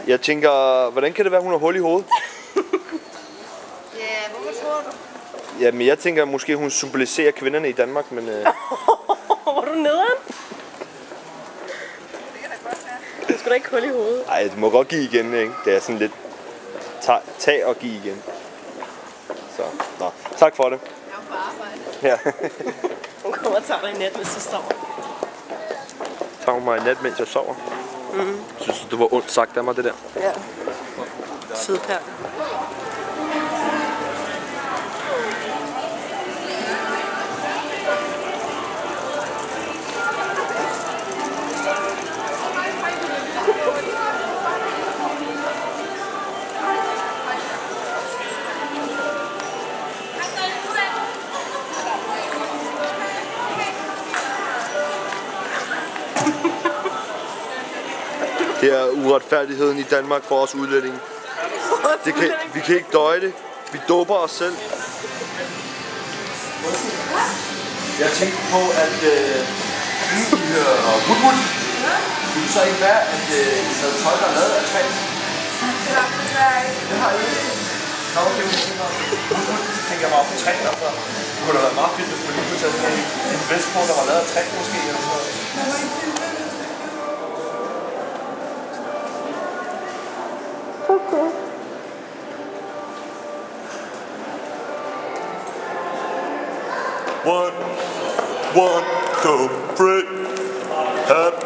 Jeg tænker, hvordan kan det være, hun har hul i hovedet? Ja, hvorfor tror du? Jamen, jeg tænker, måske hun symboliserer kvinderne i Danmark, men... Var du nederen? Du skal da ikke hul i hovedet. Ej, det må godt give igen, ikke? Det er sådan lidt... Tag og give igen. Så, nå. Tak for det. Jeg er på arbejde. Ja. Hun kommer og tager dig i nat, hvis du står. Tager mig i nat, mens jeg sover. Synes du, det var ondt sagt af mig, det der? Ja. Sødpærl. Det er uretfærdigheden i Danmark for os udlændinge. Vi kan ikke døje det. Vi doper os selv. Jeg tænkte på, at I hører Woodwood. Vil det så ikke være, at I havde tøj, der er lavet af træ? Det har vi desværre ikke. Det har I ikke. Nå, det er jo ikke noget. Woodwood tænker jeg meget på træ, og så kunne det være meget fedt, hvis man lige kunne tage sådan en vest på, der var lavet af træ måske, eller sådan noget. Okay. One, two, three. Hop,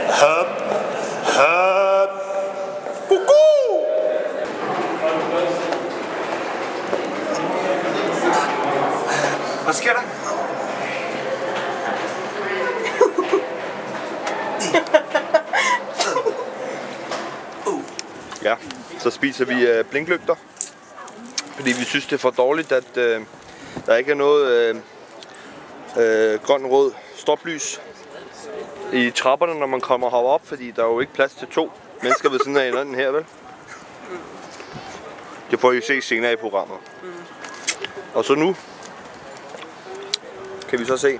hop, hop. Cuckoo! Hvad sker der? Ja, så spiser vi blinklygter, fordi vi synes det er for dårligt, at der ikke er noget grøn-rød stoplys i trapperne, når man kommer herop, fordi der er jo ikke plads til 2 mennesker ved siden af hinanden her, vel? Det får I se senere i programmet. Og så nu kan vi så se,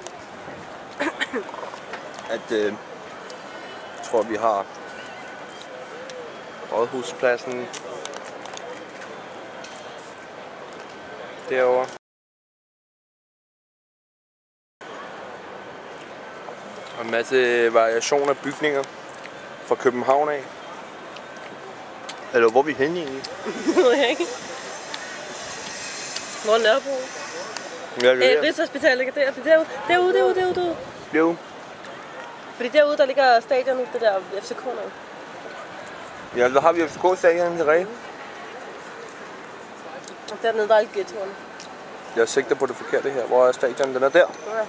at jeg tror vi har Rådhuspladsen derovre. Og en masse variationer af bygninger fra København af. Eller hvor er vi henne egentlig? Det ved jeg ikke. Hvor er Nørrebro? Ja, det er Rigshospitalet ligger der. Det er derude. Jo. Fordi derude, der ligger stadionet, det der FCK nu. Ja, der har vi FCK-stadion i Rege. Og dernede, der er alle ghettoerne. Jeg sigter på det forkerte her. Hvor er stadion? Den er der. Ja.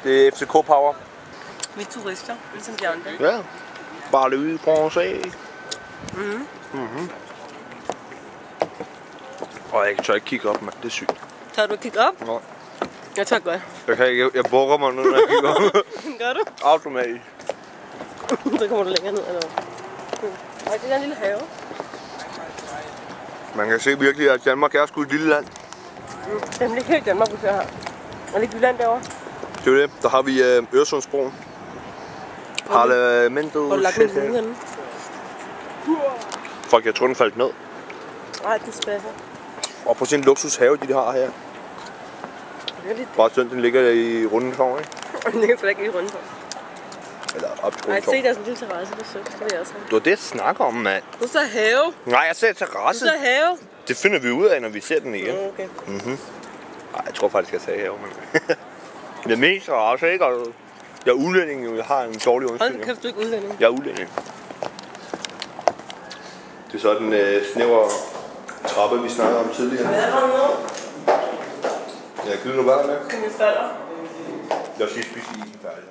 Det er FCK Power. Vi er turister, ligesom de andre. Ja. Bare det ude fra os af. Og jeg tør ikke kigge op, mand. Det er sygt. Tør du kigge op? Nej. Jeg tør godt. Jeg bukker mig nu, når jeg kigger op. Gør du? Automatisk. Så kommer du længere ned, eller nej, det er en lille have. Man kan se virkelig, at Danmark er sgu et lille land. Den ligger helt i Danmark, hvis jeg har. Og lige Jylland derovre. Det er det. Der har vi Øresundsbroen. Parlamentet. Hvor du lagt min hue henne? Fuck, jeg tror den faldt ned. Nej, den spasser. Og på sin luksushave, de har her. Bare sådan, den ligger i Rundetårn, ikke? Den ligger slet ikke i Rundetårn. Eller op til Nej, Rundetårn. se, der er sådan en lille terrasse, det er sødt. Det vil jeg også have. Det var det, jeg snakker om, mand. Du sagde have. Nej, jeg sagde terrasse. Du sagde have. Det finder vi ud af, når vi ser den igen. Okay. Nej, jeg tror faktisk, jeg sagde have, men... det er mest terrasse, ikke? Og jeg er udlænding, jo. Jeg har en dårlig undskyldning. Hold kæft, du er ikke udlænding. Jeg er udlænding. Det er så den snævre trappe, vi snakkede om tidligere. Hvad er der nu? Ja, gider du være med? Kan vi falder? Jeg skal spise isen færdig.